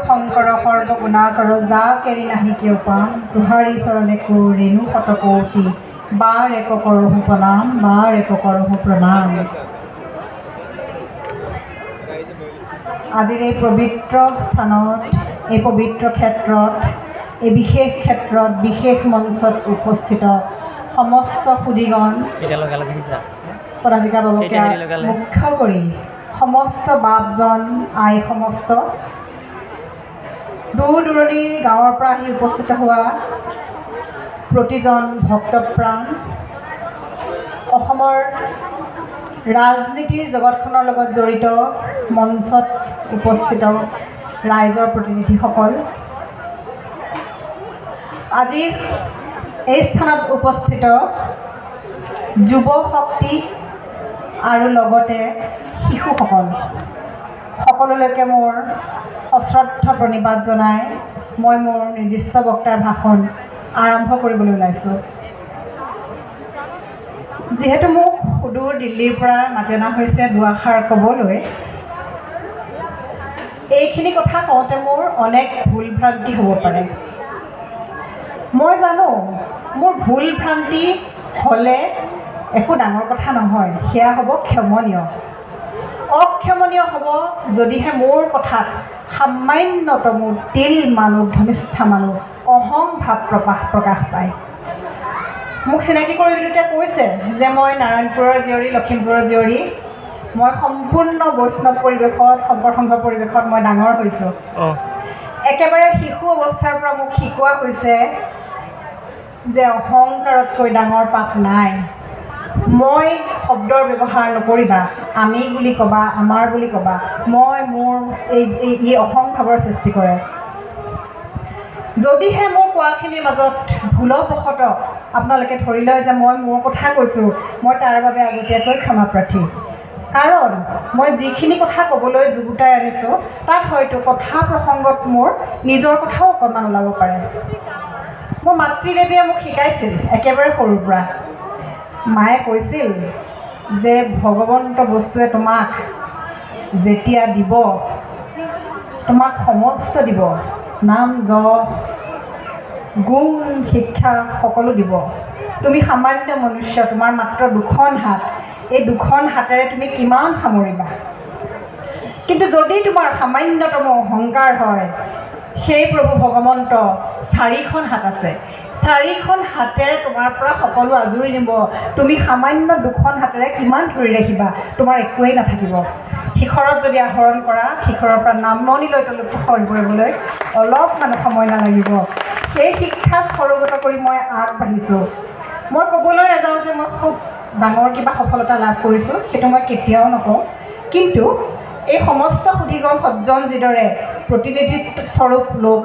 শংকৰ সৰ্বগুণাকৰ যা কেৰি নাহি কেও পাম তুহাৰী চৰণে কো ৰেণু শতকৌটি বাৰ এক কৰহু প্ৰণাম বাৰ এক কৰহু প্ৰণাম। আজিৰ এই পবিত্ৰ স্থানত, এই পবিত্ৰ ক্ষেত্ৰত, এই বিশেষ ক্ষেত্ৰত, বিশেষ মঞ্চত উপস্থিত সমস্ত সুধীগণ, পদাধিকাৰ বাবুকে মুখ্য কৰি সমস্ত বাপজন আই সমস্ত দূৰ দূৰণিৰ গাঁৱৰ পৰা আহি উপস্থিত হোৱা প্ৰতিজন ভক্তপ্ৰাণ, অসমৰ ৰাজনীতিৰ জগতখনৰ লগত জড়িত মঞ্চত উপস্থিত ৰাইজৰ প্ৰতিনিধিসকল, আজিৰ এই স্থানত উপস্থিত যুৱ শক্তি আৰু লগতে শিশুসকল, সকলোলৈকে মোৰ সশ্ৰদ্ধ প্ৰণিপাত জনাই মই মোৰ নিৰ্দিষ্ট বক্তাৰ ভাষণ আৰম্ভ কৰিবলৈ ওলাইছোঁ। যিহেতু মোক সুদূৰ দিল্লীৰ পৰা মাতি অনা হৈছে দুআষাৰ ক'বলৈ, এইখিনি কথা কওঁতে মোৰ অনেক ভুল ভ্ৰান্তি হ'ব পাৰে। মই জানো মোৰ ভুল ভ্ৰান্তি হ'লে একো ডাঙৰ কথা নহয়, সেয়া হ'ব ক্ষমনীয়। অক্ষমনীয় হ'ব যদিহে মোৰ কথাত সামান্যতমো তিল মানুহ ধনিষ্ঠা মানুহ অহংভাৱ প্ৰকাশ পায়। মোক চিনাকি কৰি দিওঁতে কৈছে যে মই নাৰায়ণপুৰৰ জীয়ৰী, লখিমপুৰৰ জীয়ৰী, মই সম্পূৰ্ণ বৈষ্ণৱ পৰিৱেশত, শংকৰ সংঘ পৰিৱেশত মই ডাঙৰ হৈছোঁ। একেবাৰে শিশু অৱস্থাৰ পৰা মোক শিকোৱা হৈছে যে অহংকাৰতকৈ ডাঙৰ পাপ নাই। মই শব্দৰ ব্যৱহাৰ নকৰিবা, আমি বুলি ক'বা, আমাৰ বুলি ক'বা, মই মোৰ এই অহংভাৱৰ সৃষ্টি কৰে। যদিহে মোৰ কোৱাখিনিৰ মাজত ভুলবশতঃ আপোনালোকে ধৰি লয় যে মই মোৰ কথা কৈছোঁ, মই তাৰ বাবে আগতীয়াকৈ ক্ষমাপ্ৰাৰ্থী। কাৰণ মই যিখিনি কথা ক'বলৈ যুগুতাই আনিছোঁ তাত হয়তো কথা প্ৰসংগত মোৰ নিজৰ কথাও অকণমান ওলাব পাৰে। মোৰ মাতৃদেৱীয়ে মোক শিকাইছিল একেবাৰে সৰুৰ পৰা। মায়ে কৈছিল যে ভগৱন্ত বস্তুৱে তোমাক যেতিয়া দিব, তোমাক সমস্ত দিব, নাম যশ গুণ শিক্ষা সকলো দিব। তুমি সামান্য মনুষ্য, তোমাৰ মাত্ৰ দুখন হাত, এই দুখন হাতেৰে তুমি কিমান সামৰিবা। কিন্তু যদি তোমাৰ সামান্যতম অহংকাৰ হয়, সেই প্ৰভু ভগৱন্ত চাৰিখন হাত আছে, চাৰিখন হাতেৰে তোমাৰ পৰা সকলো আজৰি নিব। তুমি সামান্য দুখন হাতেৰে কিমান ধৰি ৰাখিবা, তোমাৰ একোৱেই নাথাকিব। শিখৰত যদি আহৰণ কৰা, শিখৰৰ পৰা নামনি লৈ তললৈ সৰি পৰিবলৈ অলপমান সময় নালাগিব। সেই শিক্ষাক সৰুগত কৰি মই আগবাঢ়িছোঁ। মই ক'বলৈ নাযাওঁ যে মই খুব ডাঙৰ কিবা সফলতা লাভ কৰিছোঁ, সেইটো মই কেতিয়াও নকওঁ। কিন্তু এই সমস্ত সুধীগণ সজ্জন যিদৰে প্ৰতিনিধিত্ব স্বৰূপ লোক,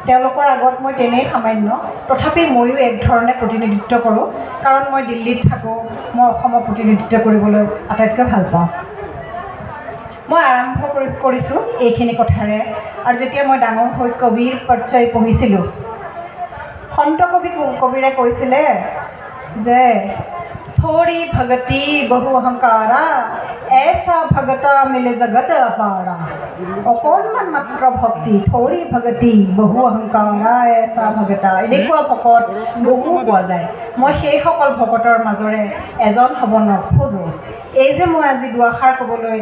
তেওঁলোকৰ আগত মই তেনেই সামান্য, তথাপি ময়ো এক ধৰণে প্ৰতিনিধিত্ব কৰোঁ। কাৰণ মই দিল্লীত থাকোঁ, মই অসমক প্ৰতিনিধিত্ব কৰিবলৈ আটাইতকৈ ভাল পাওঁ। মই আৰম্ভ কৰিছোঁ এইখিনি কথাৰে। আৰু যেতিয়া মই ডাঙৰ হৈ কবিৰ পৰিচয় পঢ়িছিলোঁ, সন্ত কবিৰে কৈছিলে যে থোড়ি ভগতি বহু অহংকাৰা, এছা ভগতা মিলে জগত অপাৰা। অকণমান মাত্ৰ ভক্তি, থোড়ি ভগতি বহু অহংকাৰা, এছা ভগতা, এনেকুৱা ভকত বহু পোৱা যায়। মই সেইসকল ভকতৰ মাজৰে এজন হ'ব নোখোজোঁ। এই যে মই আজি দুআষাৰ ক'বলৈ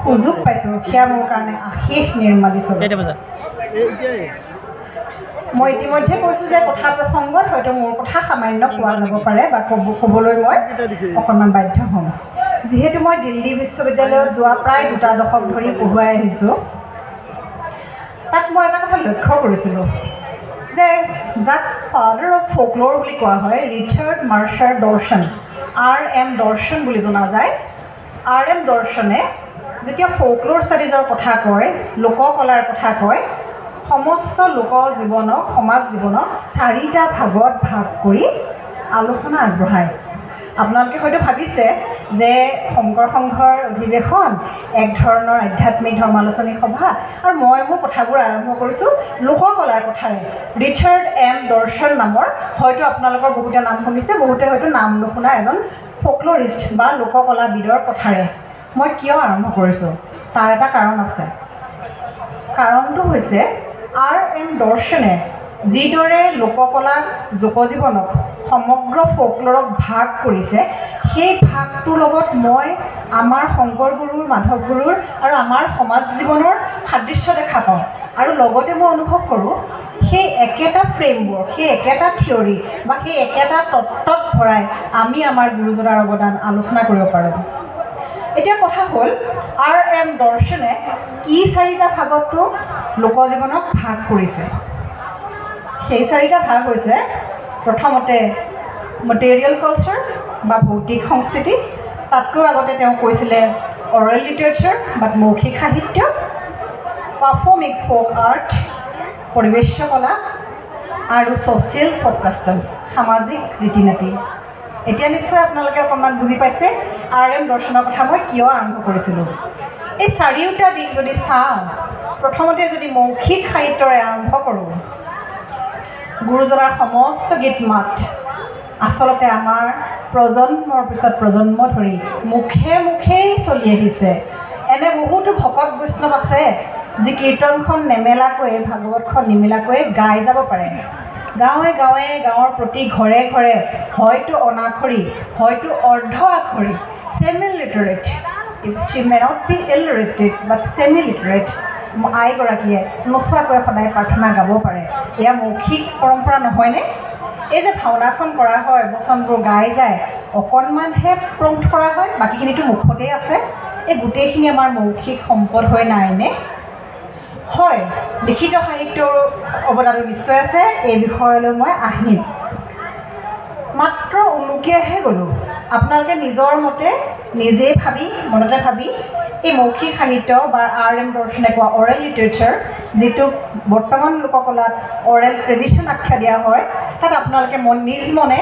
সুযোগ পাইছোঁ, সেয়া মোৰ কাৰণে আশীষ নিৰ্মালী স্বৰূপ। মই ইতিমধ্যে কৈছোঁ যে কথা প্ৰসংগত হয়তো মোৰ কথা সামান্য কোৱা যাব পাৰে বা ক'বলৈ মই অকণমান বাধ্য হ'ম। যিহেতু মই দিল্লী বিশ্ববিদ্যালয়ত যোৱা প্ৰায় 2 দশক ধৰি পঢ়ুৱাই আহিছোঁ, তাত মই এটা কথা লক্ষ্য কৰিছিলোঁ যে যাক ফাদাৰ অফ ফ'কল'ৰ বুলি কোৱা হয়, ৰিচাৰ্ড মাৰ্চাৰ দৰ্শন, RM দৰ্শন বুলি জনা যায়। RM দৰ্শনে যেতিয়া ফ'কল'ৰ ষ্টাডিজৰ কথা কয়, লোককলাৰ কথা কয়, সমস্ত লোক জীৱনক, সমাজ জীৱনক 4টা ভাগত ভাগ কৰি আলোচনা আগবঢ়ায়। আপোনালোকে হয়তো ভাবিছে যে শংকৰ সংঘৰ অধিৱেশন এক ধৰণৰ আধ্যাত্মিক ধৰ্মালোচনী সভা, আৰু মই মোৰ কথাবোৰ আৰম্ভ কৰিছোঁ লোককলাৰ কথাৰে। ৰিচাৰ্ড M দৰ্শন নামৰ, হয়তো আপোনালোকৰ বহুতে নাম শুনিছে, বহুতে হয়তো নাম নুশুনা এজন ফ'কলৰিষ্ট বা লোককলাবিদৰ কথাৰে। মই কিয় আৰম্ভ কৰিছোঁ তাৰ এটা কাৰণ আছে। কাৰণটো হৈছে R.M. দৰ্শনে যিদৰে লোককলাক লোকজীৱনক সমগ্ৰ ফ'কলৰক ভাগ কৰিছে সেই ভাগটোৰ লগত মই আমাৰ শংকৰ গুৰুৰ মাধৱ গুৰুৰ আৰু আমাৰ সমাজ জীৱনৰ সাদৃশ্য দেখা পাওঁ আৰু লগতে মই অনুভৱ কৰোঁ সেই একেটা ফ্ৰেমৱৰ্ক সেই একেটা থিয়ৰী বা সেই একেটা তত্ত্বত ভৰাই আমি আমাৰ গুৰুজনাৰ অৱদান আলোচনা কৰিব পাৰোঁ। এতিয়া কথা হ'ল R.M. দৰ্শনে কি 4টা ভাগতো লোকজীৱনক ভাগ কৰিছে। সেই 4টা ভাগ হৈছে প্ৰথমতে মেটেৰিয়েল কালচাৰ বা ভৌতিক সংস্কৃতি, তাতকৈ আগতে তেওঁ কৈছিলে অৰেল লিটাৰেচাৰ বা মৌখিক সাহিত্য, পাৰফৰ্মিং ফ'ক আৰ্ট পৰিৱেশ কলা আৰু ছ'চিয়েল ফ'ক কাষ্টমছ সামাজিক ৰীতি নীতি। এতিয়া নিশ্চয় আপোনালোকে অকণমান বুজি পাইছে R.M. দৰ্শনৰ কথা মই কিয় আৰম্ভ কৰিছিলোঁ। এই 4টা দিশ যদি চাওঁ, প্ৰথমতে যদি মৌখিক সাহিত্যৰে আৰম্ভ কৰোঁ, গুৰুজনাৰ সমস্ত গীত মাত আচলতে আমাৰ প্ৰজন্মৰ পিছত প্ৰজন্ম ধৰি মুখে মুখেই চলি আহিছে। এনে বহুতো ভকত বৈষ্ণৱ আছে যি কীৰ্তনখন নেমেলাকৈ ভাগৱতখন নিমেলাকৈ গাই যাব পাৰে। গাঁৱে গাঁৱে গাঁৱৰ প্ৰতি ঘৰে ঘৰে হয়তো অনাখৰী হয়তো অৰ্ধ আখৰী semi literate, she may not be illiterate but semi literate আইগৰাকীয়ে নোচোৱাকৈ সদায় প্ৰাৰ্থনা গাব পাৰে। এয়া মৌখিক পৰম্পৰা নহয়নে? এই যে ভাওনাখন কৰা হয়, বচনবোৰ গাই যায়, অকণমানহে প্ৰম্পট কৰা হয়, বাকীখিনিতো মুখতেই আছে। এই গোটেইখিনি আমাৰ মৌখিক সম্পদ হৈ নাইনে? হয়, লিখিত সাহিত্যৰ অৱদানো নিশ্চয় আছে। এই বিষয়লৈ মই আহিম, মাত্ৰ উনুকিয়াহে গ'লোঁ। আপোনালোকে নিজৰ মতে নিজেই ভাবি মনতে ভাবি এই মৌখিক সাহিত্য বা R.M. দৰ্শনে কোৱা অৰেল লিটাৰেচাৰ, যিটো বৰ্তমান লোককলাত অৰেল ট্ৰেডিশ্যন আখ্যা দিয়া হয়, তাত আপোনালোকে নিজ মনে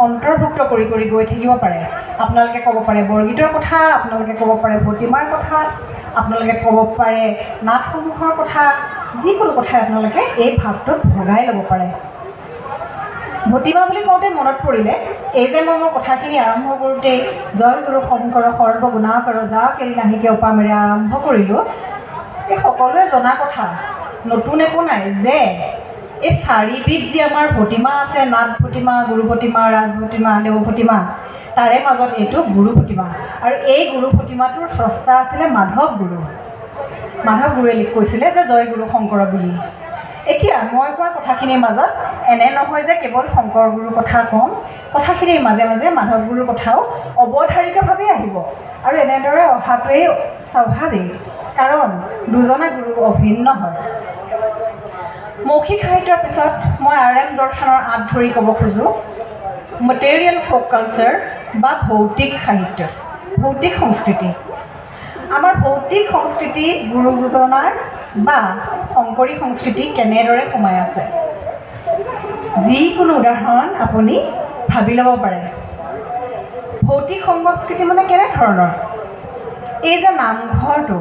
অন্তৰ্ভুক্ত কৰি কৰি গৈ থাকিব পাৰে। আপোনালোকে ক'ব পাৰে বৰগীতৰ কথা, আপোনালোকে ক'ব পাৰে ভটিমাৰ কথা, আপোনালোকে ক'ব পাৰে নাটসমূহৰ কথা, যিকোনো কথাই আপোনালোকে এই ভাগটোত ভগাই ল'ব পাৰে। ভটিমা বুলি কওঁতে মনত পৰিলে, এই যে মই মোৰ কথাখিনি আৰম্ভ কৰোঁতেই জয় গুৰু শংকৰ সৰ্বগুণাকৰ যা কেৰি নাহিকে উপামেৰে আৰম্ভ কৰিলোঁ। এই সকলোৱে জনা কথা, নতুন একো নাই যে এই 4বিধ যি আমাৰ ভটিমা আছে, নাট ভটিমা, গুৰু ভটিমা, ৰাজ ভটিমা, দেৱ ভটিমা, তাৰে মাজত এইটো গুৰু ভটিমা। আৰু এই গুৰু ভটিমাটোৰ স্ৰষ্টা আছিলে মাধৱ গুৰু। মাধৱ গুৰুৱে কৈছিলে যে জয় গুৰু শংকৰ বুলি। এতিয়া মই কোৱা কথাখিনিৰ মাজত এনে নহয় যে কেৱল শংকৰ গুৰুৰ কথা ক'ম, কথাখিনিৰ মাজে মাজে মাধৱ গুৰুৰ কথাও অৱধাৰিতভাৱে আহিব আৰু এনেদৰে অহাটোৱেই স্বাভাৱিক, কাৰণ দুজনা গুৰু অভিন্ন হয়। মৌখিক সাহিত্যৰ পিছত মই R.M. দৰ্শনৰ আঁত ধৰি ক'ব খোজোঁ মেটেৰিয়েল ফ'ক কালচাৰ বা ভৌতিক সাহিত্য, ভৌতিক সংস্কৃতি। আমাৰ ভৌতিক সংস্কৃতিত গুৰুজনাৰ বা শংকৰী সংস্কৃতি কেনেদৰে সোমাই আছে, যিকোনো উদাহৰণ আপুনি ভাবি ল'ব পাৰে। ভৌতিক সংস্কৃতি মানে কেনেধৰণৰ? এই যে নামঘৰটো,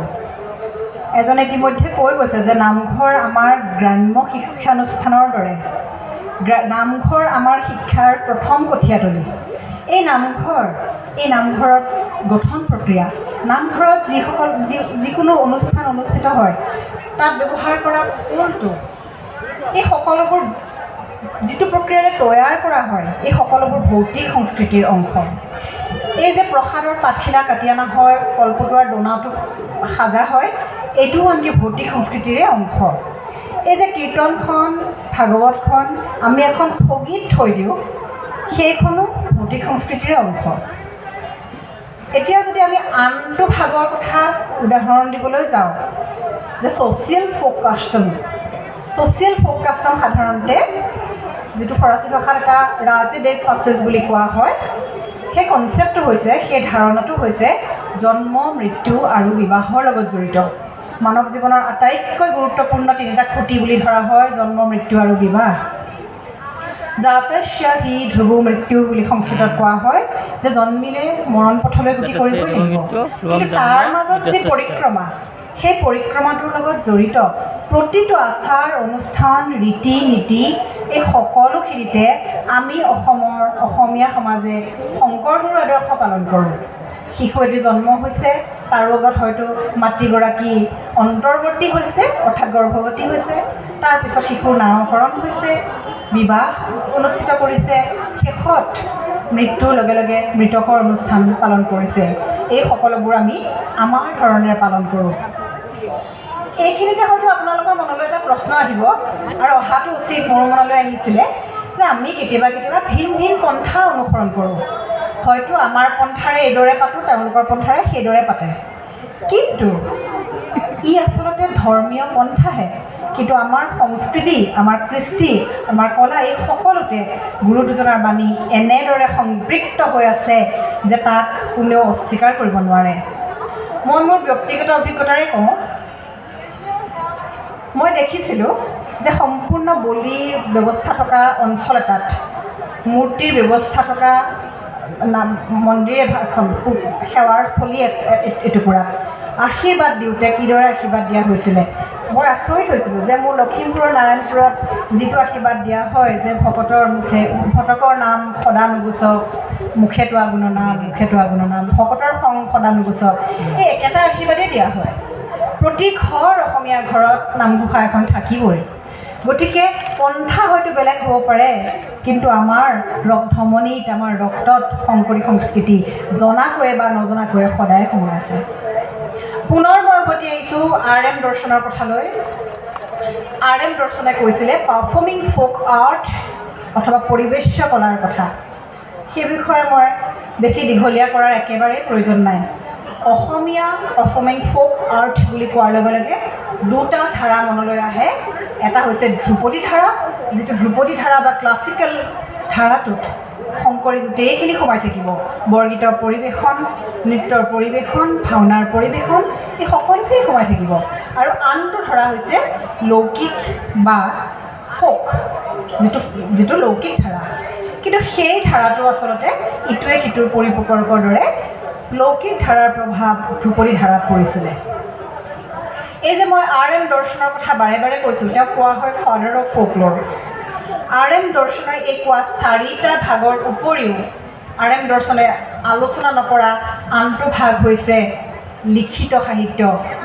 এজনে ইতিমধ্যে কৈ গৈছে যে নামঘৰ আমাৰ গ্ৰাম্য শিক্ষানুষ্ঠানৰ দৰে, নামঘৰ আমাৰ শিক্ষাৰ প্ৰথম কঠীয়াতলী। এই নামঘৰত গঠন প্ৰক্ৰিয়া, নামঘৰত যিকোনো অনুষ্ঠান অনুষ্ঠিত হয় তাত ব্যৱহাৰ কৰা খোলটো, এই সকলোবোৰ যিটো প্ৰক্ৰিয়াৰে তৈয়াৰ কৰা হয়, এই সকলোবোৰ ভৌতিক সংস্কৃতিৰ অংশ। এই যে প্ৰসাদৰ পাতখিলা কাটি অনা হয়, কলপতুৱাৰ দনাটো সাজা হয়, এইটোও আনকি ভৌতিক সংস্কৃতিৰে অংশ। এই যে কীৰ্তনখন, ভাগৱতখন আমি এখন ঠগীত থৈ দিওঁ, সেইখনো ভৌতিক সংস্কৃতিৰে অংশ। এতিয়া যদি আমি আনটো ভাগৰ কথা উদাহৰণ দিবলৈ যাওঁ, যে social folk custom. Social folk custom সাধাৰণতে যিটো ফৰাচী ভাষাত এটা ৰাতে ডেট প্ৰচেছ বুলি কোৱা হয়, সেই কনচেপ্টটো হৈছে, সেই ধাৰণাটো হৈছে জন্ম, মৃত্যু আৰু বিবাহৰ লগত জড়িত। মানৱ জীৱনৰ আটাইতকৈ গুৰুত্বপূৰ্ণ 3টা খুঁটি বুলি ধৰা হয় জন্ম, মৃত্যু আৰু বিবাহ। জাতস্য হি ধ্ৰুৱ মৃত্যু বুলি সংস্কৃতত কোৱা হয় যে জন্মিলে মৰণ পথলৈ গতি কৰিবই লাগিব, কিন্তু তাৰ মাজত যি পৰিক্ৰমা, সেই পৰিক্ৰমাটোৰ লগত জড়িত প্ৰতিটো আচাৰ অনুষ্ঠান, ৰীতি নীতি, এই সকলোখিনিতে আমি অসমীয়া সমাজে শংকৰ গুৰুৰ আদৰ্শ পালন কৰোঁ। শিশু এটি জন্ম হৈছে, তাৰ লগত হয়তো মাতৃগৰাকী অন্তৰ্বৰ্তী হৈছে অৰ্থাৎ গৰ্ভৱতী হৈছে, তাৰপিছত শিশুৰ নামকৰণ হৈছে, বিবাহ অনুষ্ঠিত কৰিছে, শেষত মৃত্যুৰ লগে লগে মৃতকৰ অনুষ্ঠান পালন কৰিছে। এই সকলোবোৰ আমি আমাৰ ধৰণেৰে পালন কৰোঁ। এইখিনিতে হয়তো আপোনালোকৰ মনলৈ এটা প্ৰশ্ন আহিব, আৰু অহাটো উচিত, মোৰ মনলৈ আহিছিলে যে আমি কেতিয়াবা কেতিয়াবা ভিন ভিন পন্থা অনুসৰণ কৰোঁ। হয়তো আমাৰ পন্থাৰে এইদৰে পাতোঁ, তেওঁলোকৰ পন্থাৰে সেইদৰে পাতে, কিন্তু ই আচলতে ধৰ্মীয় পন্থাহে। কিন্তু আমাৰ সংস্কৃতি, আমাৰ কৃষ্টি, আমাৰ কলা, এই সকলোতে গুৰু দুজনাৰ বাণী এনেদৰে সম্পৃক্ত হৈ আছে যে তাক কোনেও অস্বীকাৰ কৰিব নোৱাৰে। মই মোৰ ব্যক্তিগত অভিজ্ঞতাৰে কওঁ, মই দেখিছিলোঁ যে সম্পূৰ্ণ বলিৰ ব্যৱস্থা থকা অঞ্চল এটাত, মূৰ্তিৰ ব্যৱস্থা থকা মন্দিৰ এখন, সেৱাৰ স্থলী এটুকুৰাত আশীৰ্বাদ দিওঁতে কিদৰে আশীৰ্বাদ দিয়া হৈছিলে। মই আচৰিত হৈছিলোঁ যে মোৰ লখিমপুৰৰ নাৰায়ণপুৰত যিটো আশীৰ্বাদ দিয়া হয় যে ভকতৰ নাম সদা নুগুচক, মুখে তোৱা গুণনাম, মুখে তোৱা গুণনাম, ভকতৰ সং সদা নুগুচক, এই একেটা আশীৰ্বাদেই দিয়া হয়। প্ৰতি ঘৰ অসমীয়া ঘৰত নামঘোষা এখন থাকিবই। গতিকে পন্থা হয়তো বেলেগ হ'ব পাৰে, কিন্তু আমাৰ ধমনীত, আমাৰ ৰক্তত শংকৰী সংস্কৃতি জনাকৈয়ে বা নজনাকৈয়ে সদায় সোমাই আছে। পুনৰ মই উভতি আহিছোঁ RM দৰ্শনৰ কথালৈ। RM দৰ্শনে কৈছিলে পাৰফৰ্মিং ফ'ক আৰ্ট অথবা পৰিৱেশ্য কলাৰ কথা। সেই বিষয়ে মই বেছি দীঘলীয়া কৰাৰ একেবাৰেই প্ৰয়োজন নাই। অসমীয়া পাৰফৰ্মিং ফ'ক আৰ্ট বুলি কোৱাৰ লগে লগে দুটা ধাৰা মনলৈ আহে। এটা হৈছে ধ্ৰুপদী ধাৰা, যিটো ধ্ৰুপদী ধাৰা বা ক্লাছিকেল ধাৰাটোত শংকৰী গোটেইখিনি সোমাই থাকিব। বৰগীতৰ পৰিৱেশন, নৃত্যৰ পৰিৱেশন, ভাওনাৰ পৰিৱেশন, এই সকলোখিনি সোমাই থাকিব। আৰু আনটো ধাৰা হৈছে লৌকিক বা ফ'ক, যিটো লৌকিক ধাৰা। কিন্তু সেই ধাৰাটো আচলতে ইটোৱে সিটোৰ পৰিপূৰকৰ দৰে লৌকিক ধাৰাৰ প্ৰভাৱ ধ্ৰুপদী ধাৰাত পৰিছিলে। এই যে মই RM দৰ্শনৰ কথা বাৰে বাৰে কৈছোঁ, তেওঁক কোৱা হয় ফাদাৰ অফ ফ'কল'ৰ। RM দৰ্শনৰ এই কোৱা 4টা ভাগৰ উপৰিও RM দৰ্শনে আলোচনা নকৰা আনটো ভাগ হৈছে লিখিত সাহিত্য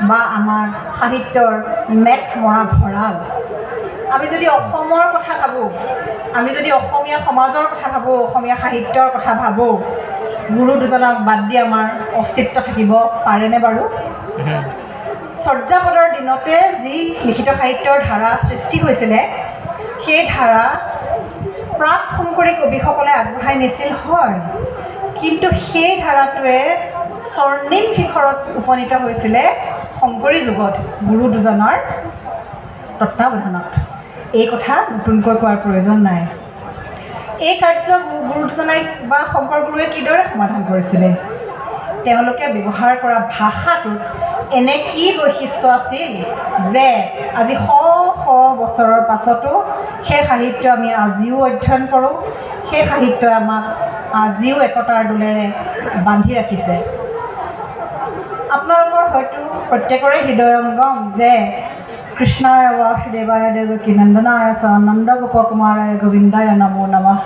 বা আমাৰ সাহিত্যৰ মেট মৰা ভঁৰাল। আমি যদি অসমৰ কথা ভাবোঁ, আমি যদি অসমীয়া সমাজৰ কথা ভাবোঁ, অসমীয়া সাহিত্যৰ কথা ভাবোঁ, গুৰু দুজনক বাদ দি আমাৰ অস্তিত্ব থাকিব পাৰেনে বাৰু? চৰ্যাপদৰ দিনতে যি লিখিত সাহিত্যৰ ধাৰা সৃষ্টি হৈছিলে, সেই ধাৰা প্ৰাক শংকৰী কবিসকলে আগবঢ়াই নিছিল হয়, কিন্তু সেই ধাৰাটোৱে স্বৰ্ণিম শিখৰত উপনীত হৈছিলে শংকৰী যুগত গুৰু দুজনৰ তত্ত্বাৱধানত। এই কথা নতুনকৈ কোৱাৰ প্ৰয়োজন নাই। এই কাৰ্য গুৰু দুজনাই বা শংকৰ গুৰুৱে কিদৰে সমাধান কৰিছিলে? তেওঁলোকে ব্যৱহাৰ কৰা ভাষাটোত এনে কি বৈশিষ্ট্য আছিল যে আজি শ শ বছৰৰ পাছতো সেই সাহিত্য আমি আজিও অধ্যয়ন কৰোঁ, সেই সাহিত্যই আমাক আজিও একতাৰ দোলেৰে বান্ধি ৰাখিছে। আপোনালোকৰ হয়তো প্ৰত্যেকৰে হৃদয়ংগম যে কৃষ্ণায় বাসুদেৱায় দেৱকী নন্দনায় চ নন্দ গোপকুমাৰায় গোবিন্দায় নমো নমঃ।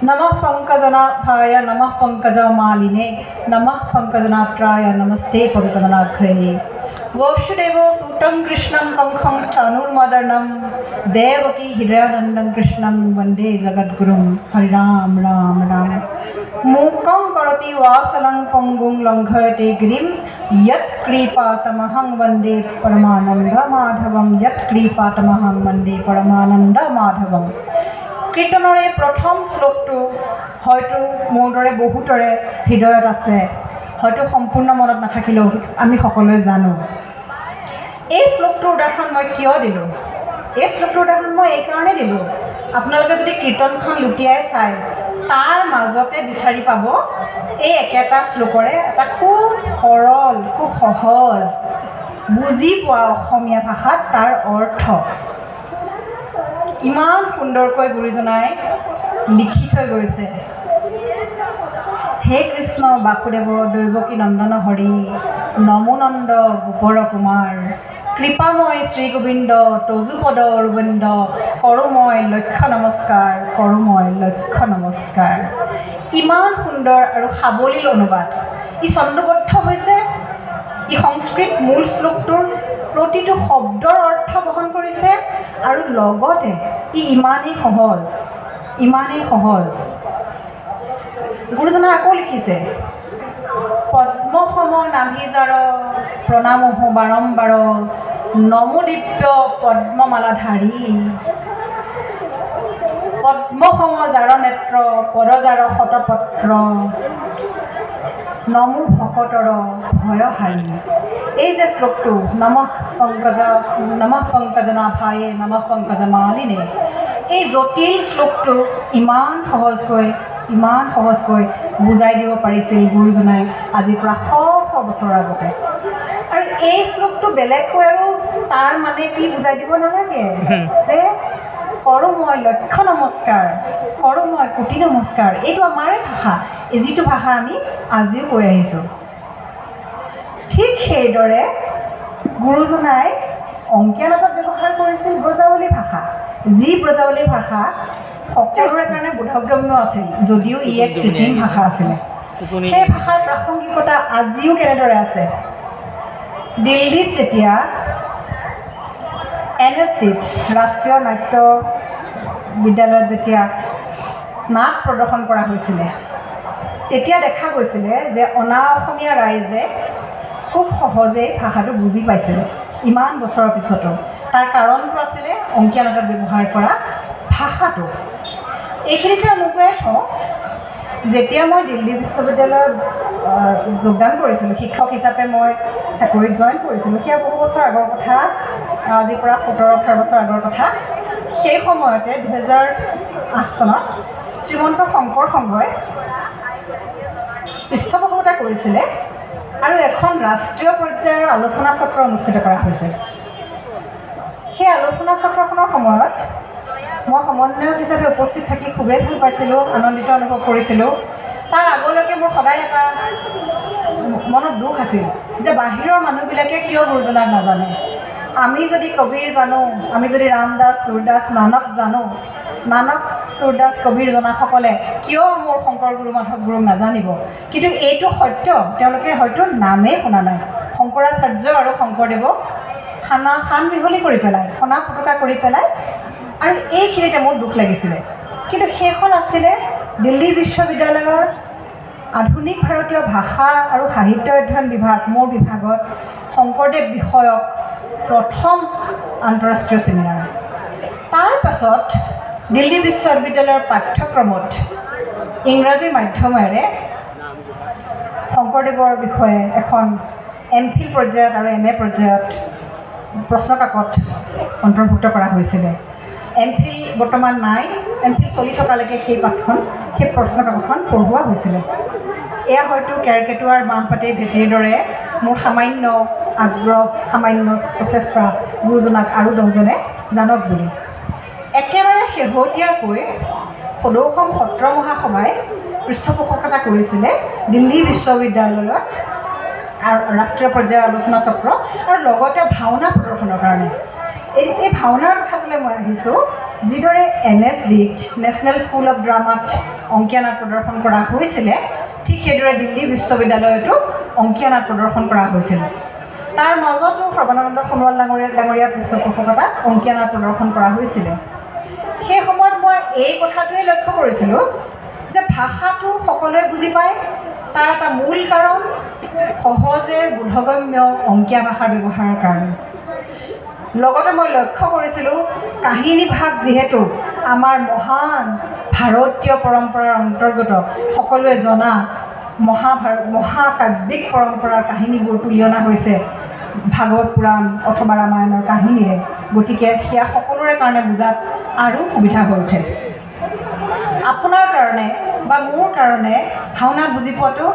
নমঃ পঙ্কজনাভায় নমঃ পঙ্কজমালিনে নমঃ পঙ্কজনাত্রায় নমস্তে পঙ্কজনাঘ্রে। বসুদেব সুতং কৃষ্ণং কংখং চানুর্মদর্ণম দেবকী হৃদয়ানন্দং কৃষ্ণং বন্দে জগদ্গুরুম। হরি রাম রাম রাম। মূকং করতি ওয়াসলং পঙ্গুং লঙ্ঘয়তে গিরিম यत् कृपातमहं वन्दे परमानन्दमाधवं। यत् कृपातमहं वन्दे परमानन्दमाधवं। কীৰ্তনৰ এই প্ৰথম শ্লোকটো হয়তো মোৰ দৰে বহুতৰে হৃদয়ত আছে, হয়তো সম্পূৰ্ণ মনত নাথাকিলেও আমি সকলোৱে জানো। এই শ্লোকটোৰ উদাহৰণ মই কিয় দিলোঁ? এই শ্লোকটোৰ উদাহৰণ মই এইকাৰণে দিলোঁ, আপোনালোকে যদি কীৰ্তনখন লুটিয়াই চায়, তাৰ মাজতে বিচাৰি পাব এই একেটা শ্লোকৰে এটা খুব সৰল, খুব সহজ, বুজি পোৱা অসমীয়া ভাষাত তাৰ অৰ্থ। ইমান সুন্দৰকৈ গুৰুজনাই লিখি থৈ গৈছে। হে কৃষ্ণ বাসুদেৱ দৈৱকী নন্দন হৰি, নমোনন্দ গোপৰ কুমাৰ, কৃপাময় শ্ৰী গোবিন্দ তজুপদ অৰবিন্দ, কৰোঁ মই লক্ষ্য নমস্কাৰ, কৰোঁ মই লক্ষ্য নমস্কাৰ। ইমান সুন্দৰ আৰু সাৱলীল অনুবাদ। ই ছন্দবদ্ধ হৈছে, ই সংস্কৃত মূল শ্লোকটোৰ প্ৰতিটো শব্দৰ অৰ্থ বহন কৰিছে আৰু লগতে ই ইমানেই সহজ। গুৰুজনাই আকৌ লিখিছে, পদ্মসম নাভিজাৰ প্ৰণামহ বাৰম্বাৰ নমোদিব্য পদ্মমালাধাৰী, পদ্মসম জাৰ নেত্ৰ পদজাৰ শতপত্ৰ নমো ভকতৰ ভয়হাৰী। এই যে শ্লোকটো নমঃ পংকজনাভায়ে নমঃ পংকজমালিনে, এই জটিল শ্লোকটো ইমান সহজকৈ বুজাই দিব পাৰিছিল গুৰুজনাই আজিৰ পৰা শ বছৰৰ আগতে। আৰু এই শ্লোকটো বেলেগকৈ আৰু তাৰ মানে কি বুজাই দিব নালাগে যে কৰোঁ মই লক্ষ নমস্কাৰ, কৰোঁ মই কোটি নমস্কাৰ। এইটো আমাৰে ভাষা, এই যিটো ভাষা আমি আজিও কৈ আহিছোঁ। ঠিক সেইদৰে গুৰুজনাই অংকীয়া নাটত ব্যৱহাৰ কৰিছিল ব্ৰজাৱলী ভাষা, যি ব্ৰজাৱলী ভাষা সকলোৰে কাৰণে বোধগম্য আছিল, যদিও ই এক কৃত্ৰিম ভাষা আছিলে। সেই ভাষাৰ প্ৰাসংগিকতা আজিও কেনেদৰে আছে। দিল্লীত যেতিয়া NSDত ৰাষ্ট্ৰীয় নাট্য বিদ্যালয়ত যেতিয়া নাট প্ৰদৰ্শন কৰা হৈছিলে, তেতিয়া দেখা গৈছিলে যে অনা অসমীয়া ৰাইজে খুব সহজেই ভাষাটো বুজি পাইছিলে ইমান বছৰৰ পিছতো। তাৰ কাৰণটো আছিলে অংকীয়া নাটত ব্যৱহাৰ কৰা ভাষাটো। এইখিনিতে অনুকূৱাই থওঁ, যেতিয়া মই দিল্লী বিশ্ববিদ্যালয়ত যোগদান কৰিছিলোঁ, শিক্ষক হিচাপে মই চাকৰিত জইন কৰিছিলোঁ, সেয়া বহু বছৰ আগৰ কথা, আজিৰ পৰা 17-18 বছৰ আগৰ কথা। সেই সময়তে 2008 চনত শ্ৰীমন্ত শংকৰ সংঘই পৃষ্ঠপোষকতা কৰিছিলে আৰু এখন ৰাষ্ট্ৰীয় পৰ্যায়ৰ আলোচনা চক্ৰ অনুষ্ঠিত কৰা হৈছিল। সেই আলোচনা চক্ৰখনৰ সময়ত মই সমন্বয়ক হিচাপে উপস্থিত থাকি খুবেই ভাল পাইছিলোঁ, আনন্দিত অনুভৱ কৰিছিলোঁ। তাৰ আগলৈকে মোৰ সদায় এটা মনত দুখ আছিল যে বাহিৰৰ মানুহবিলাকে কিয় গুৰুজনাক নাজানে। আমি যদি কবিৰ জানো, আমি যদি ৰামদাস, চুৰদাস, নানক জানো, নানক, চুৰদাস, কবিৰ জনাসকলে কিয় মোৰ শংকৰ গুৰু মাধৱ গুৰুক নাজানিব। কিন্তু এইটো সত্য, তেওঁলোকে হয়তো নামেই শুনা নাই। শংকৰাচাৰ্য আৰু শংকৰদেৱক খান বিহলি কৰি পেলাই, খনা পুটুকা কৰি পেলাই, আৰু এইখিনিতে মোৰ দুখ লাগিছিলে। কিন্তু সেইখন আছিলে দিল্লী বিশ্ববিদ্যালয়ৰ আধুনিক ভাৰতীয় ভাষা আৰু সাহিত্য অধ্যয়ন বিভাগ, মোৰ বিভাগত শংকৰদেৱ বিষয়ক প্ৰথম আন্তঃৰাষ্ট্ৰীয় ছেমিনাৰ। তাৰ পাছত দিল্লী বিশ্ববিদ্যালয়ৰ পাঠ্যক্ৰমত ইংৰাজী মাধ্যমেৰে শংকৰদেৱৰ বিষয়ে এখন MPhil পৰ্যায়ত আৰু MA পৰ্যায়ত প্ৰশ্নকাকত অন্তৰ্ভুক্ত কৰা হৈছিলে। MPhil বৰ্তমান নাই, MPhil চলি থকালৈকে সেই প্ৰশ্নকাকতখন পঢ়োৱা হৈছিলে। এয়া হয়তো কেৰকেটুৱাৰ বাঁহপাতেই ভেটিৰ দৰে মোৰ সামান্য আগ্ৰহ, সামান্য প্ৰচেষ্টা গুৰুজনাক আৰু 10জনে জানক বুলি। একেবাৰে শেহতীয়াকৈ সদৌ অসম সত্ৰ মহাসভাই পৃষ্ঠপোষকতা কৰিছিলে দিল্লী বিশ্ববিদ্যালয়ত ৰাষ্ট্ৰীয় পৰ্যায়ৰ আলোচনা চক্ৰ আৰু লগতে ভাওনা প্ৰদৰ্শনৰ কাৰণে। এই ভাওনাৰ কথাটোলৈ মই আহিছোঁ। যিদৰে NSDত নেশ্যনেল স্কুল অফ ড্ৰামাত অংকীয়া নাট প্ৰদৰ্শন কৰা হৈছিলে, ঠিক সেইদৰে দিল্লী বিশ্ববিদ্যালয়তো অংকীয়া নাট প্ৰদৰ্শন কৰা হৈছিল। তাৰ মাজতো সৰ্বানন্দ সোণোৱাল ডাঙৰীয়াৰ পৃষ্ঠপোষকতাত অংকীয়া নাট প্ৰদৰ্শন কৰা হৈছিলে। সেই সময়ত মই এই কথাটোৱে লক্ষ্য কৰিছিলোঁ যে ভাষাটো সকলোৱে বুজি পায়, তাৰ এটা মূল কাৰণ সহজে বোধগম্য অংকীয়া ভাষাৰ ব্যৱহাৰৰ কাৰণে। লগতে মই লক্ষ্য কৰিছিলোঁ কাহিনী ভাগ যিহেতু আমাৰ মহান ভাৰতীয় পৰম্পৰাৰ অন্তৰ্গত, সকলোৱে জনা মহাকাব্যিক পৰম্পৰাৰ কাহিনীবোৰ তুলি অনা হৈছে ভাগৱত পুৰাণ অথবা ৰামায়ণৰ কাহিনীৰে। গতিকে সেয়া সকলোৰে কাৰণে বুজাত আৰু সুবিধা হৈ উঠে। আপোনাৰ কাৰণে বা মোৰ কাৰণে ভাওনা বুজি পোৱাটো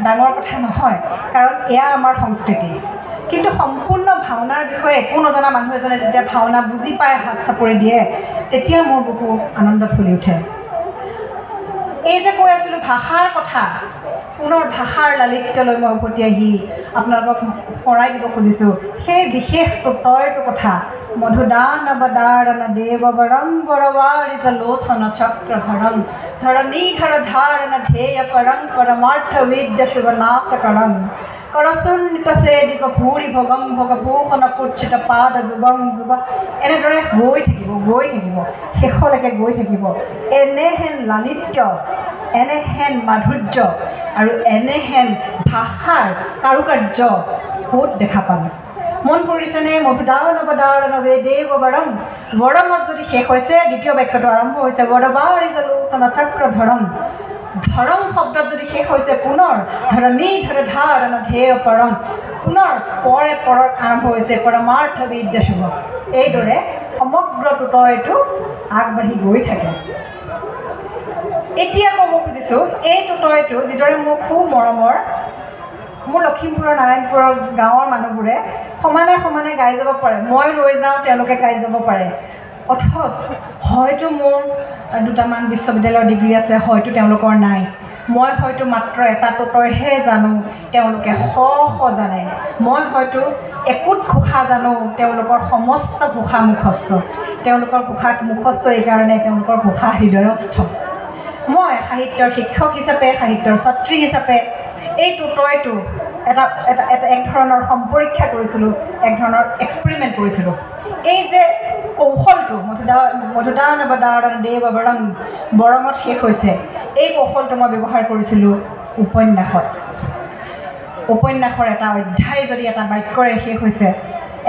ডাঙৰ কথা নহয়, কাৰণ এয়া আমাৰ সংস্কৃতি। কিন্তু সম্পূৰ্ণ ভাওনাৰ বিষয়ে একো নজনা মানুহ এজনে যেতিয়া ভাওনা বুজি পাই হাত চাপৰি দিয়ে, তেতিয়া মোৰ বহু আনন্দ ফুলি উঠে। এই যে কৈ আছিলোঁ ভাষাৰ কথা, পুনৰ ভাষাৰ লালিত্যলৈ মই উভতি আহি আপোনালোকক শৰাই দিব খুজিছোঁ সেই বিশেষ তয়টো কথা মধুদানবদাৰণ দেৱবৰং বৰৱাৰিত লোচন চক্ৰধৰং ধৰণীধৰ ধাৰণ ধ্যেয় পৰং পৰমাৰ্থ বিদ্য শুভনাশকৰং কৰচুণ্ডিত ভূৰি ভগং ভগভূষণ কুচ্ছিত পাদ যুগং যুগ এনেদৰে গৈ থাকিব শেষলৈকে গৈ থাকিব। এনেহেন লালিত্য, এনেহেন মাধুৰ্য আৰু এনেহেন ভাষাৰ কাৰুকাৰ্য ক'ত দেখা পাম? মন কৰিছেনে? মধুদানবদাৰণ দেৱবৰং বৰঙত যদি শেষ হৈছে দ্বিতীয় বাক্যটো আৰম্ভ হৈছে বৰৱাৰিত লোচন চক্ৰধৰং। ধৰং শব্দত যদি শেষ হৈছে পুনৰ ধৰণীধৰ ধাৰণ ধ্যেয় পৰং, পুনৰ পৰত আৰম্ভ হৈছে পৰমাৰ্থ বিদ্য শুভ। এইদৰে সমগ্ৰ তুতয়টো আগবাঢ়ি গৈ থাকে। এতিয়া ক'ব খুজিছোঁ এই তুতয়টো যিদৰে মোৰ খুব মৰমৰ, মোৰ লখিমপুৰৰ নাৰায়ণপুৰৰ গাঁৱৰ মানুহবোৰে সমানে সমানে গাই যাব পাৰে। মই ৰৈ যাওঁ, তেওঁলোকে গাই যাব পাৰে। অথচ হয়তো মোৰ দুটামান বিশ্ববিদ্যালয়ৰ ডিগ্ৰী আছে, হয়তো তেওঁলোকৰ নাই। মই হয়তো মাত্ৰ এটা তুতয়হে জানো, তেওঁলোকে শ জানে। মই হয়তো একোট ঘোষা জানো, তেওঁলোকৰ সমস্ত ঘোষা মুখস্থ। তেওঁলোকৰ ঘোষা মুখস্থ এইকাৰণে তেওঁলোকৰ ঘোষা হৃদয়স্থ। মই সাহিত্যৰ শিক্ষক হিচাপে, সাহিত্যৰ ছাত্ৰী হিচাপে এই তুতয়টো এক ধৰণৰ সম্পৰীক্ষা কৰিছিলোঁ, এক ধৰণৰ এক্সপেৰিমেণ্ট কৰিছিলোঁ। এই যে কৌশলটো মধুদানবদাৰণ দেৱবৰং বৰঙত শেষ হৈছে, এই কৌশলটো মই ব্যৱহাৰ কৰিছিলোঁ উপন্যাসত। উপন্যাসৰ এটা অধ্যায় যদি এটা বাক্যৰে শেষ হৈছে,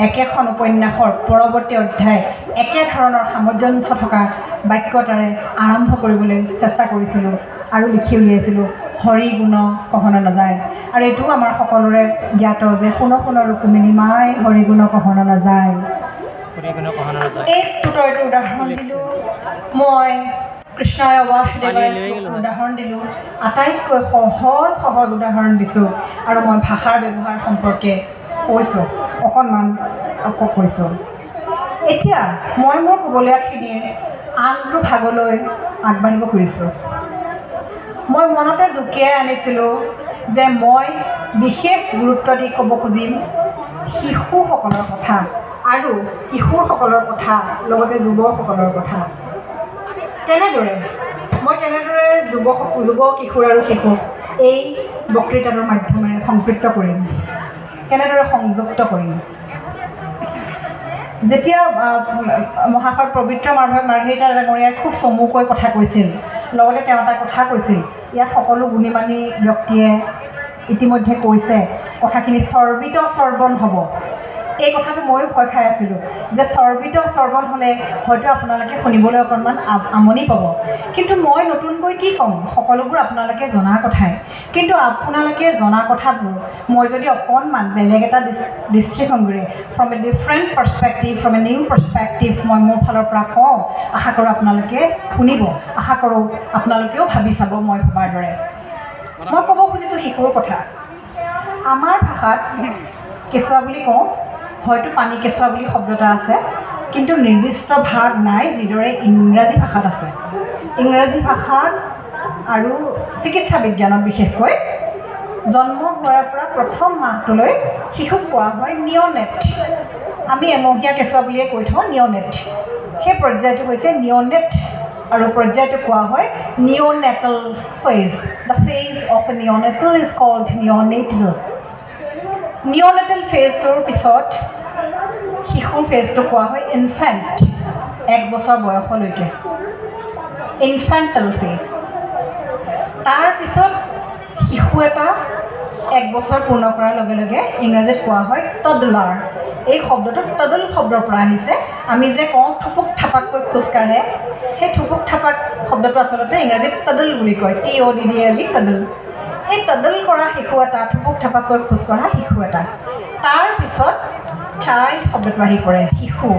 একেখন উপন্যাসৰ পৰৱৰ্তী অধ্যায় একেধৰণৰ সামঞ্জস্য থকা বাক্য এটাৰে আৰম্ভ কৰিবলৈ চেষ্টা কৰিছিলোঁ আৰু লিখি উলিয়াইছিলোঁ হৰি গুণ কহন নাযায়। আৰু এইটোও আমাৰ সকলোৰে জ্ঞাত যে শুন ৰুক্মিণী মাই হৰি গুণ কহন নাযায়। এই তুতয়টোৰ উদাহৰণ দিলোঁ মই, কৃষ্ণই বাসুদেৱই উদাহৰণ দিলোঁ, আটাইতকৈ সহজ উদাহৰণ দিছোঁ। আৰু মই ভাষাৰ ব্যৱহাৰ সম্পৰ্কে কৈছোঁ, অকণমান আকৌ কৈছোঁ। এতিয়া মই মোৰ ক'বলগীয়াখিনিৰ আনটো ভাগলৈ আগবাঢ়িব খুজিছোঁ। মই মনতে জুকিয়াই আনিছিলোঁ যে মই বিশেষ গুৰুত্ব দি ক'ব খুজিম শিশুসকলৰ কথা আৰু কিশোৰসকলৰ কথা, লগতে যুৱকসকলৰ কথা। মই কেনেদৰে যুৱ কিশোৰ আৰু শিশুক এই বক্তৃতাটোৰ মাধ্যমেৰে সম্পৃক্ত কৰিম, কেনেদৰে সংযুক্ত কৰিম। যেতিয়া মহাশয় পবিত্ৰ মাৰ্ঘেৰিটা ডাঙৰীয়াই খুব চমুকৈ কথা কৈছিল, লগতে তেওঁ এটা কথা কৈছিল, ইয়াত সকলো গুণী মানী ব্যক্তিয়ে ইতিমধ্যে কৈছে কথাখিনি চৰ্বিত চৰ্বণ হ'ব। এই কথাটো ময়ো ভয় খাই আছিলোঁ যে চৰ্বিত চৰ্বণ হ'লে হয়তো আপোনালোকে শুনিবলৈ অকণমান আমনি পাব। কিন্তু মই নতুনকৈ কি ক'ম, সকলোবোৰ আপোনালোকে জনা কথাই। কিন্তু আপোনালোকে জনা কথাবোৰ মই যদি অকণমান বেলেগ এটা দৃষ্টিভংগীৰে from A different perspective, from a new perspective মই মোৰ ফালৰ পৰা কওঁ, আশা কৰোঁ আপোনালোকে শুনিব, আশা কৰোঁ আপোনালোকেও ভাবি চাব মই ভবাৰ দৰে। মই ক'ব খুজিছোঁ শিশুৰ কথা। আমাৰ ভাষাত কেঁচুৱা বুলি কওঁ, হয়তো পানী কেঁচুৱা বুলি শব্দ এটা আছে, কিন্তু নিৰ্দিষ্ট ভাগ নাই যিদৰে ইংৰাজী ভাষাত আছে। ইংৰাজী ভাষাত আৰু চিকিৎসা বিজ্ঞানত বিশেষকৈ জন্ম হোৱাৰ পৰা প্ৰথম মাহটোলৈ শিশুক কোৱা হয় নিঅ'নেট। আমি এমহীয়া কেঁচুৱা বুলিয়ে কৈ থওঁ নিঅ'নেট। সেই পৰ্যায়টো হৈছে নিঅ'নেট আৰু পৰ্যায়টো কোৱা হয় neonatal phase. The phase of a neonatal is called neonatal. Neonatal ফেজটোৰ পিছত শিশুৰ ফেজটো কোৱা হয় ইনফেণ্ট, 1 বছৰ বয়সলৈকে ইনফেণ্টেল ফেজ। তাৰপিছত শিশু এটা 1 বছৰ পূৰ্ণ কৰাৰ লগে লগে ইংৰাজীত কোৱা হয় টডলাৰ। এই শব্দটো টডল শব্দৰ পৰা আহিছে। আমি যে কওঁ থুপুক থাপাককৈ খোজকাঢ়ে, সেই থুপুক থাপাক শব্দটো আচলতে ইংৰাজীত টডল বুলি কয়, TODDL, টডল। এই টডল কৰা শিশু এটা, থুপুক থাপাককৈ খোজকঢ়া শিশু এটা। তাৰপিছত চাইল্ড শব্দটো আহি পৰে, শিশু।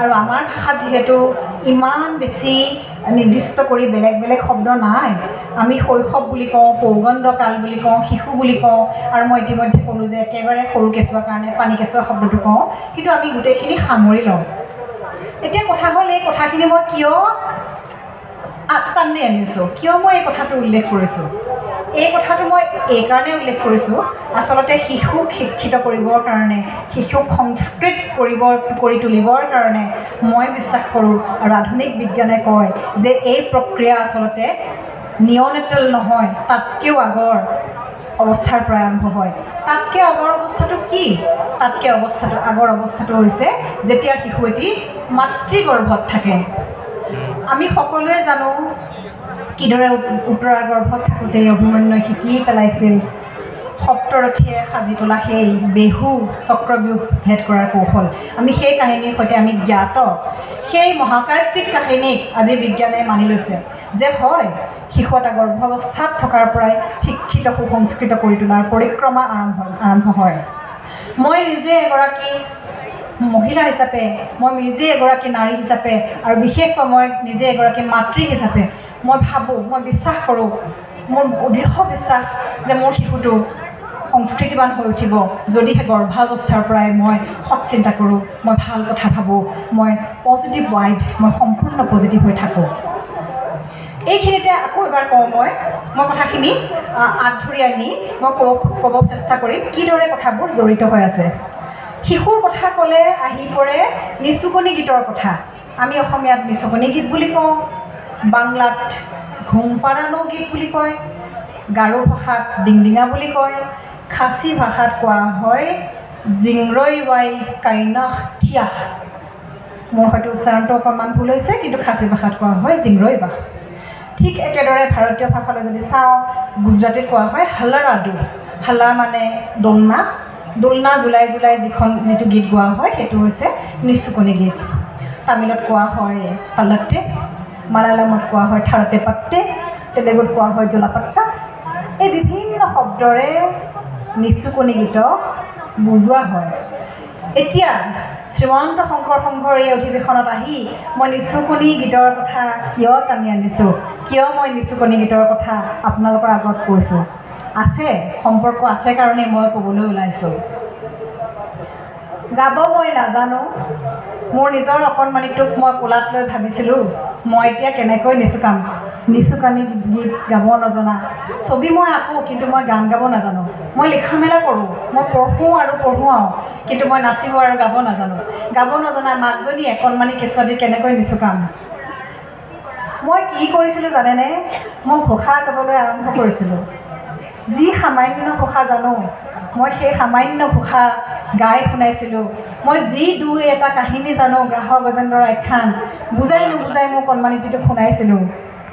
আৰু আমাৰ ভাষাত যিহেতু ইমান বেছি নিৰ্দিষ্ট কৰি বেলেগ বেলেগ শব্দ নাই, আমি শৈশৱ বুলি কওঁ, পৌগণ্ডকাল বুলি কওঁ, শিশু বুলি কওঁ, আৰু মই ইতিমধ্যে ক'লোঁ যে একেবাৰে সৰু কেঁচুৱাৰ কাৰণে পানী কেঁচুৱা শব্দটো কওঁ, কিন্তু আমি গোটেইখিনি সামৰি লওঁ। এতিয়া কথা হ'ল এই কথাখিনি মই কিয় টানি আনিছোঁ, কিয় মই এই কথাটো উল্লেখ কৰিছোঁ। এই কথাটো মই এইকাৰণে উল্লেখ কৰিছোঁ, আচলতে শিশুক শিক্ষিত কৰিবৰ কাৰণে, শিশুক সংস্কৃত কৰি তুলিবৰ কাৰণে মই বিশ্বাস কৰোঁ আৰু আধুনিক বিজ্ঞানে কয় যে এই প্ৰক্ৰিয়া আচলতে নিয়নেটেল নহয়, তাতকৈও আগৰ অৱস্থাৰ পৰা আৰম্ভ হয়। তাতকৈ আগৰ অৱস্থাটো কি? আগৰ অৱস্থাটো হৈছে যেতিয়া শিশু এটি মাতৃগৰ্ভত থাকে। আমি সকলোৱে জানো কিদৰে উত্তৰাৰ গৰ্ভত থাকোঁতে অভিমন্যুই শিকি পেলাইছিল সপ্তৰথীয়ে সাজি তোলা সেই বেহু চক্ৰব্যূহ ভেদ কৰাৰ কৌশল। আমি সেই কাহিনীৰ সৈতে আমি জ্ঞাত। সেই মহাকাব্যিক কাহিনীক আজি বিজ্ঞানে মানি লৈছে যে হয়, শিশু এটা গৰ্ভাৱস্থাত থকাৰ পৰাই শিক্ষিত সুসংস্কৃত কৰি তোলাৰ পৰিক্ৰমা আৰম্ভ হয়। মই নিজে এগৰাকী মহিলা হিচাপে, মই নিজে এগৰাকী নাৰী হিচাপে আৰু বিশেষকৈ মই নিজে এগৰাকী মাতৃ হিচাপে মই ভাবোঁ, মই বিশ্বাস কৰোঁ, মোৰ দৃঢ় বিশ্বাস যে মোৰ শিশুটো সংস্কৃতিবান হৈ উঠিব যদিহে গৰ্ভাৱস্থাৰ পৰাই মই সৎ চিন্তা কৰোঁ, মই ভাল কথা ভাবোঁ, মই পজিটিভ ৱাইব, মই সম্পূৰ্ণ পজিটিভ হৈ থাকোঁ। এইখিনিতে আকৌ এবাৰ কওঁ, মই কথাখিনি আঁত ধৰি আনি মই ক'ব চেষ্টা কৰিম কিদৰে কথাবোৰ জড়িত হৈ আছে। শিশুৰ কথা ক'লে আহি পৰে নিচুকনি গীতৰ কথা। আমি অসমীয়াত নিচুকনি গীত বুলি কওঁ, বাংলাত ঘুমপাৰানো গীত বুলি কয়, গাৰো ভাষাত ডিংডিঙা বুলি কয়, খাচী ভাষাত কোৱা হয় জিংৰৈ ৱাই কাইনাহ থিয়াহ। মোৰ হয়তো উচ্চাৰণটো অকণমান ভুল হৈছে, কিন্তু খাচী ভাষাত কোৱা হয় জিংৰৈ বা। ঠিক একেদৰে ভাৰতীয় ভাষালৈ যদি চাওঁ, গুজৰাটীত কোৱা হয় হাল্লাৰাডু। হাল্লা মানে দোলনা, দোলনা জুলাই জুলাই যিটো গীত গোৱা হয় সেইটো হৈছে নিচুকনি গীত। তামিলত কোৱা হয় পাল্লাট্টে, মালায়ালামত কোৱা হয় থাৰাটে পাট্টে, তেলেগুত কোৱা হয় জলাপাট্টা। এই বিভিন্ন শব্দৰে নিচুকনি গীতক বুজোৱা হয়। এতিয়া শ্ৰীমন্ত শংকৰ সংঘৰ এই অধিৱেশনত আহি মই নিচুকনি গীতৰ কথা কিয় টানি আনিছোঁ, কিয় মই নিচুকনি গীতৰ কথা আপোনালোকৰ আগত কৈছোঁ, আছে সম্পৰ্ক আছে কাৰণেই মই ক'বলৈ ওলাইছোঁ। গাব মই নাজানো, মোৰ নিজৰ অকণমানিটোক মই কোলাত লৈ ভাবিছিলোঁ মই এতিয়া কেনেকৈ নিচুকনি গীত গাব নজনা। ছবি মই আঁকো, কিন্তু মই গান গাব নাজানো। মই লিখা মেলা কৰোঁ, মই পঢ়োঁ আৰু পঢ়ুৱাওঁ, কিন্তু মই নাচিব আৰু গাব নাজানো। গাব নজনা মাকজনী অকণমানি কেঁচুৱাটি কেনেকৈ নিচুকাম। মই কি কৰিছিলোঁ জানেনে? মই ঘোষা গাবলৈ আৰম্ভ কৰিছিলোঁ। যি সামান্য ঘোষা জানো মই সেই সামান্য ঘোষা গাই শুনাইছিলোঁ। মই যি এটা কাহিনী জানো, গ্ৰাহক গজেন্দ্ৰৰ আখ্যান বুজাই নুবুজাই মোৰ কণমানিটিটোক শুনাইছিলোঁ।